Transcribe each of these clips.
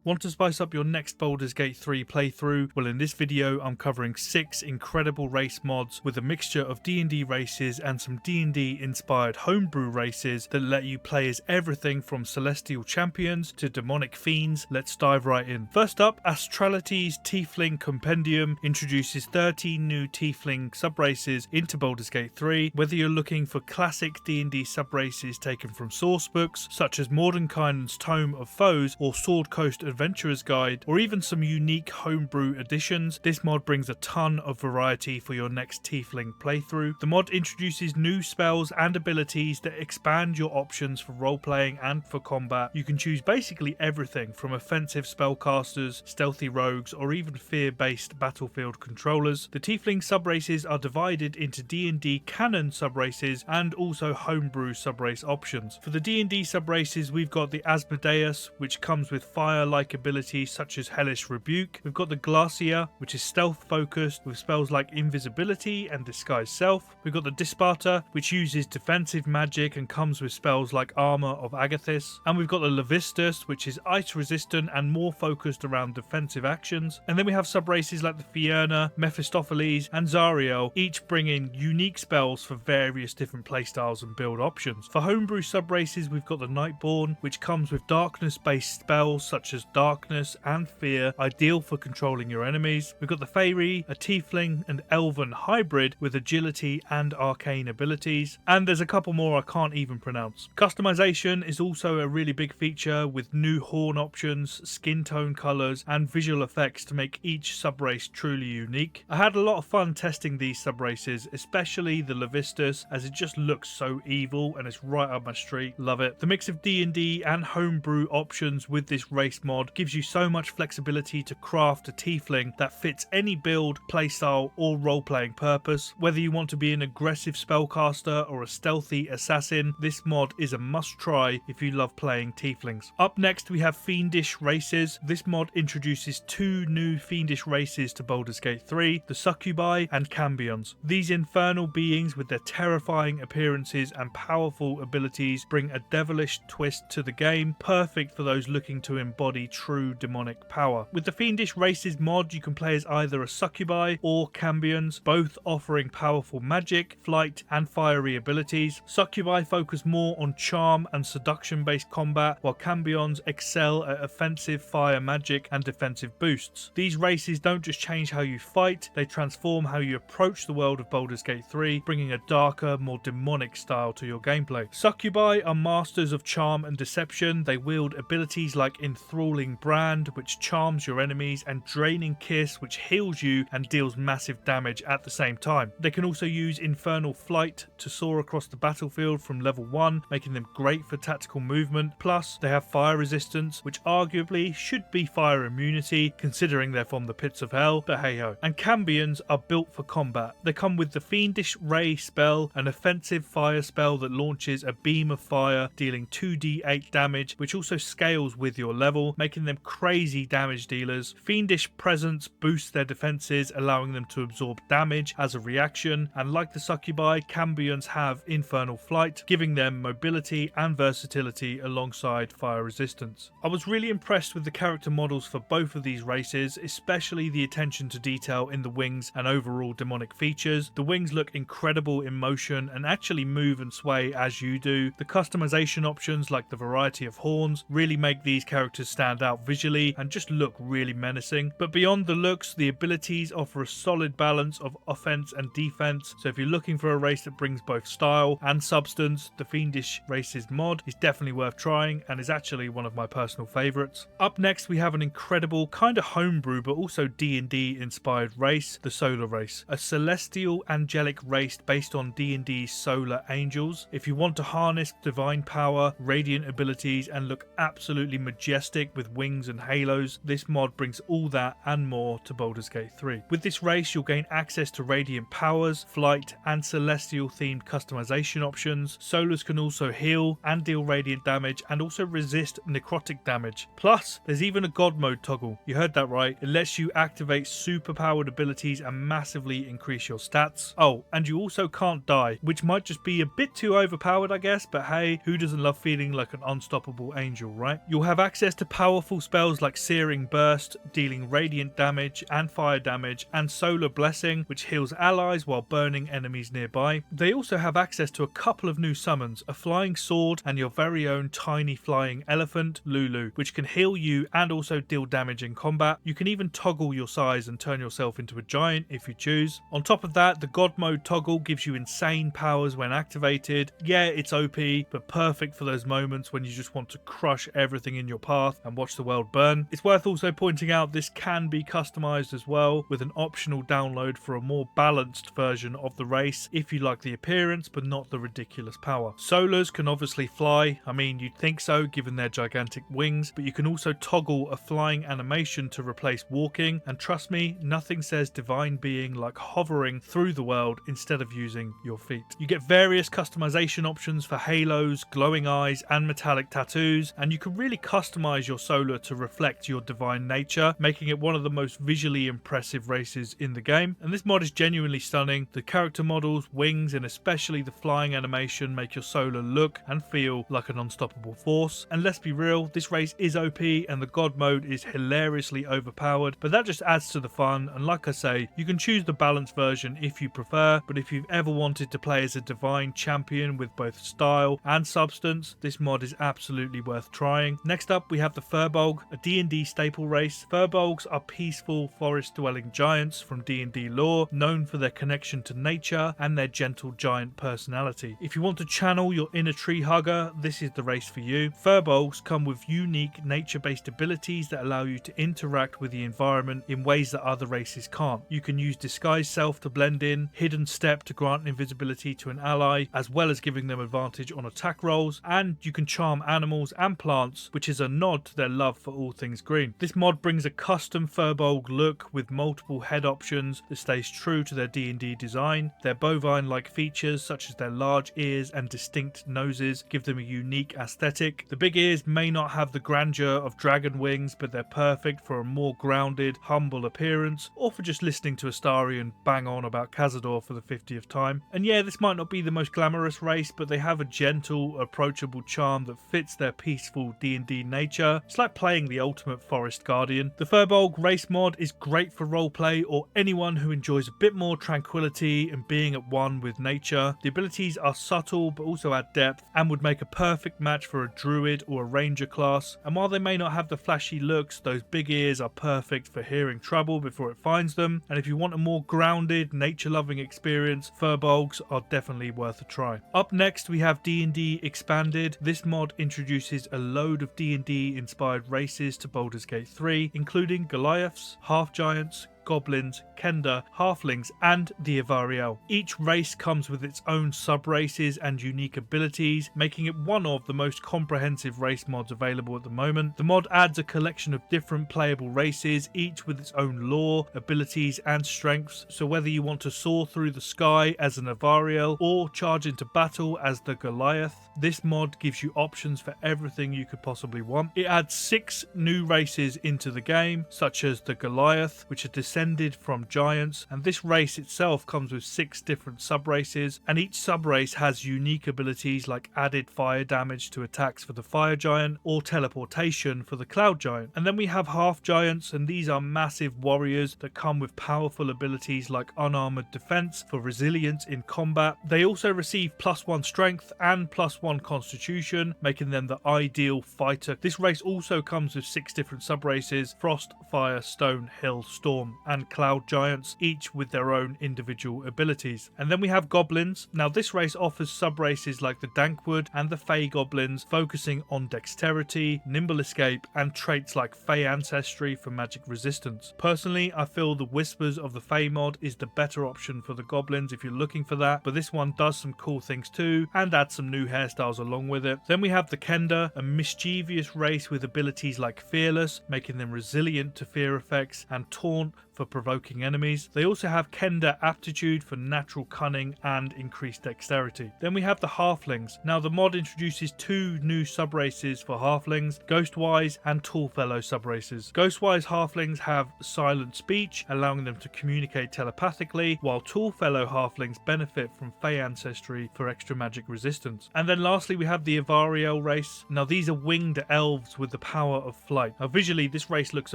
Want to spice up your next Baldur's Gate 3 playthrough? Well, in this video I'm covering 6 incredible race mods with a mixture of DnD races and some D&D inspired homebrew races that let you play as everything from celestial champions to demonic fiends. Let's dive right in. First up, Astralities Tiefling Compendium introduces 13 new Tiefling subraces into Baldur's Gate 3. Whether you're looking for classic D&D subraces taken from source books such as Mordenkainen's Tome of Foes or Sword Coast Adventurer's Guide, or even some unique homebrew additions, this mod brings a ton of variety for your next Tiefling playthrough. The mod introduces new spells and abilities that expand your options for role-playing and for combat. You can choose basically everything from offensive spellcasters, stealthy rogues, or even fear-based battlefield controllers. The Tiefling subraces are divided into D&D canon subraces and also homebrew subrace options. For the D&D subraces, we've got the Asmodeus, which comes with fire-like abilities such as Hellish Rebuke. We've got the Glacier, which is stealth focused with spells like invisibility and disguise self. We've got the Disparter, which uses defensive magic and comes with spells like Armor of Agathis. And we've got the Levistus, which is ice resistant and more focused around defensive actions. And then we have subraces like the Fienna, Mephistopheles and Zariel, each bringing unique spells for various different playstyles and build options. For homebrew subraces, we've got the Nightborn, which comes with darkness based spells such as Darkness and Fear, ideal for controlling your enemies. We've got the Fairy, a Tiefling and Elven hybrid with agility and arcane abilities. And there's a couple more I can't even pronounce. Customization is also a really big feature with new horn options, skin tone colours and visual effects to make each subrace truly unique. I had a lot of fun testing these subraces, especially the Levistus, as it just looks so evil and it's right up my street. Love it. The mix of D&D and homebrew options with this race mod gives you so much flexibility to craft a Tiefling that fits any build, playstyle or role-playing purpose. Whether you want to be an aggressive spellcaster or a stealthy assassin, this mod is a must-try if you love playing Tieflings. Up next we have Fiendish Races. This mod introduces 2 new Fiendish races to Baldur's Gate 3, the Succubi and Cambions. These infernal beings with their terrifying appearances and powerful abilities bring a devilish twist to the game, perfect for those looking to embody true demonic power. With the Fiendish Races mod, you can play as either a Succubi or Cambions, both offering powerful magic, flight and fiery abilities. Succubi focus more on charm and seduction based combat, while Cambions excel at offensive fire magic and defensive boosts. These races don't just change how you fight, they transform how you approach the world of Baldur's Gate 3, bringing a darker, more demonic style to your gameplay. Succubi are masters of charm and deception. They wield abilities like Enthralling Brand, which charms your enemies, and Draining Kiss, which heals you and deals massive damage at the same time. They can also use Infernal Flight to soar across the battlefield from level 1, making them great for tactical movement. Plus, they have fire resistance, which arguably should be fire immunity, considering they're from the pits of hell, but hey ho. And Cambions are built for combat. They come with the Fiendish Ray spell, an offensive fire spell that launches a beam of fire, dealing 2d8 damage, which also scales with your level, making them crazy damage dealers. Fiendish Presence boosts their defenses, allowing them to absorb damage as a reaction, and like the Succubi, Cambions have Infernal Flight, giving them mobility and versatility alongside fire resistance. I was really impressed with the character models for both of these races, especially the attention to detail in the wings and overall demonic features. The wings look incredible in motion and actually move and sway as you do. The customization options like the variety of horns really make these characters stand out visually and just look really menacing. But beyond the looks, the abilities offer a solid balance of offense and defense, so if you're looking for a race that brings both style and substance, the Fiendish Races mod is definitely worth trying and is actually one of my personal favourites. Up next we have an incredible kind of homebrew but also D&D inspired race, the Solar Race, a celestial angelic race based on D&D's solar angels. If you want to harness divine power, radiant abilities and look absolutely majestic with wings and halos, this mod brings all that and more to Baldur's Gate 3. With this race you'll gain access to radiant powers, flight and celestial themed customization options. Solars can also heal and deal radiant damage and also resist necrotic damage. Plus there's even a god mode toggle. You heard that right, it lets you activate super powered abilities and massively increase your stats. Oh, and you also can't die, which might just be a bit too overpowered I guess, but hey, who doesn't love feeling like an unstoppable angel, right? You'll have access to power powerful spells like Searing Burst, dealing radiant damage and fire damage, and Solar Blessing, which heals allies while burning enemies nearby. They also have access to a couple of new summons, a flying sword and your very own tiny flying elephant, Lulu, which can heal you and also deal damage in combat. You can even toggle your size and turn yourself into a giant if you choose. On top of that, the God mode toggle gives you insane powers when activated. Yeah, it's OP, but perfect for those moments when you just want to crush everything in your path and watch the world burn. It's worth also pointing out this can be customized as well, with an optional download for a more balanced version of the race if you like the appearance but not the ridiculous power. Solars can obviously fly. I mean, you'd think so given their gigantic wings, but you can also toggle a flying animation to replace walking, and trust me, nothing says divine being like hovering through the world instead of using your feet. You get various customization options for halos, glowing eyes and metallic tattoos, and you can really customize your solar to reflect your divine nature, making it one of the most visually impressive races in the game. And this mod is genuinely stunning. The character models, wings and especially the flying animation make your solar look and feel like an unstoppable force. And let's be real, this race is OP and the God mode is hilariously overpowered, but that just adds to the fun. And like I say, you can choose the balanced version if you prefer, but if you've ever wanted to play as a divine champion with both style and substance, this mod is absolutely worth trying. Next up we have the Firbolg, a D&D staple race. Firbolgs are peaceful forest dwelling giants from D&D lore, known for their connection to nature and their gentle giant personality. If you want to channel your inner tree hugger, this is the race for you. Firbolgs come with unique nature-based abilities that allow you to interact with the environment in ways that other races can't. You can use Disguise Self to blend in, Hidden Step to grant invisibility to an ally, as well as giving them advantage on attack rolls, and you can charm animals and plants, which is a nod to their love for all things green. This mod brings a custom Firbolg look with multiple head options that stays true to their D&D design. Their bovine-like features, such as their large ears and distinct noses, give them a unique aesthetic. The big ears may not have the grandeur of dragon wings, but they're perfect for a more grounded, humble appearance, or for just listening to Astarion bang on about Cazador for the 50th time. And yeah, this might not be the most glamorous race, but they have a gentle, approachable charm that fits their peaceful D&D nature. It's like playing the ultimate forest guardian. The Firbolg Race mod is great for roleplay or anyone who enjoys a bit more tranquility and being at one with nature. The abilities are subtle but also add depth and would make a perfect match for a druid or a ranger class. And while they may not have the flashy looks, those big ears are perfect for hearing trouble before it finds them. And if you want a more grounded, nature-loving experience, Firbolgs are definitely worth a try. Up next we have DnD Expanded. This mod introduces a load of D&D inspired races to Baldur's Gate 3, including Goliaths, half-giants, goblins, kender, halflings, and the Avariel. Each race comes with its own sub-races and unique abilities, making it one of the most comprehensive race mods available at the moment. The mod adds a collection of different playable races, each with its own lore, abilities, and strengths, so whether you want to soar through the sky as an Avariel or charge into battle as the Goliath, this mod gives you options for everything you could possibly want. It adds 6 new races into the game, such as the Goliath, which are descended from giants, and this race itself comes with 6 different sub-races, and each sub-race has unique abilities like added fire damage to attacks for the fire giant or teleportation for the cloud giant. And then we have half giants, and these are massive warriors that come with powerful abilities like unarmored defense for resilience in combat. They also receive +1 strength and +1 constitution, making them the ideal fighter. This race also comes with 6 different sub-races: frost, fire, stone, hill, storm, and cloud giants, each with their own individual abilities. And then we have goblins. Now this race offers sub-races like the Dankwood and the Fey goblins, focusing on dexterity, nimble escape, and traits like Fey ancestry for magic resistance. Personally, I feel the Whispers of the Fey mod is the better option for the goblins if you're looking for that, but this one does some cool things too and adds some new hairstyles along with it. Then we have the Kender, a mischievous race with abilities like Fearless, making them resilient to fear effects, and Taunt for provoking enemies. They also have Kender Aptitude for natural cunning and increased dexterity. Then we have the Halflings. Now the mod introduces 2 new subraces for Halflings, Ghostwise and Tallfellow subraces. Ghostwise Halflings have silent speech, allowing them to communicate telepathically, while Tallfellow Halflings benefit from Fey ancestry for extra magic resistance. And then lastly we have the Avariel race. Now these are winged elves with the power of flight. Now visually this race looks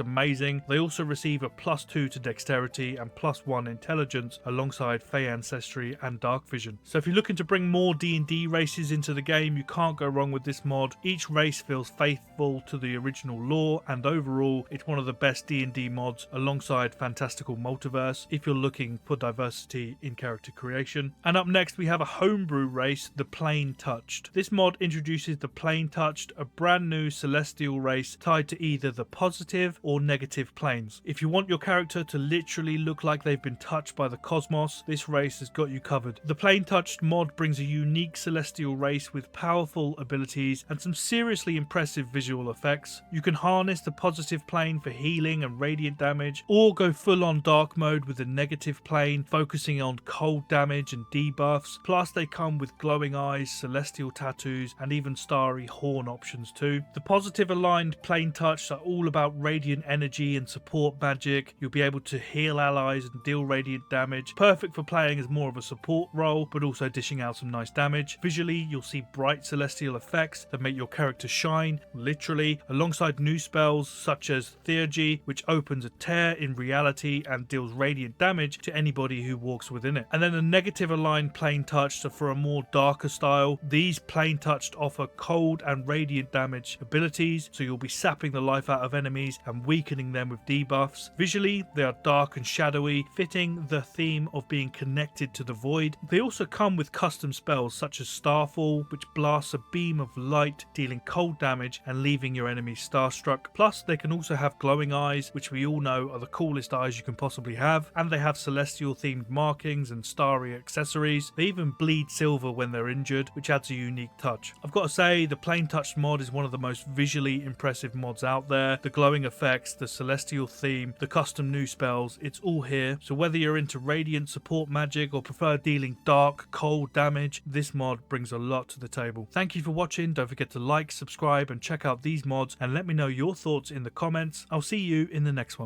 amazing. They also receive a +2 to dexterity and +1 intelligence alongside Fey ancestry and dark vision. So if you're looking to bring more D&D races into the game, you can't go wrong with this mod. Each race feels faithful to the original lore, and overall it's one of the best D&D mods alongside Fantastical Multiverse if you're looking for diversity in character creation. And up next we have a homebrew race, the Planetouched. This mod introduces the Planetouched, a brand new celestial race tied to either the positive or negative planes. If you want your character to literally look like they've been touched by the cosmos, this race has got you covered. The Planetouched mod brings a unique celestial race with powerful abilities and some seriously impressive visual effects. You can harness the positive plane for healing and radiant damage, or go full on dark mode with the negative plane, focusing on cold damage and debuffs. Plus they come with glowing eyes, celestial tattoos, and even starry horn options too. The positive aligned Planetouched are all about radiant energy and support magic. You'll be able to heal allies and deal radiant damage, perfect for playing as more of a support role, but also dishing out some nice damage. Visually, you'll see bright celestial effects that make your character shine, literally, alongside new spells such as Theurgy, which opens a tear in reality and deals radiant damage to anybody who walks within it. And then the negative aligned Planetouched are for a more darker style. These Planetouched offer cold and radiant damage abilities, so you'll be sapping the life out of enemies and weakening them with debuffs. Visually, they are dark and shadowy, fitting the theme of being connected to the void. They also come with custom spells such as Starfall, which blasts a beam of light, dealing cold damage and leaving your enemies starstruck. Plus, they can also have glowing eyes, which we all know are the coolest eyes you can possibly have, and they have celestial themed markings and starry accessories. They even bleed silver when they're injured, which adds a unique touch. I've got to say, the Planetouched mod is one of the most visually impressive mods out there. The glowing effects, the celestial theme, the custom new spells, it's all here. So whether you're into radiant support magic or prefer dealing dark, cold damage, this mod brings a lot to the table. Thank you for watching. Don't forget to like, subscribe, and check out these mods, and let me know your thoughts in the comments. I'll see you in the next one.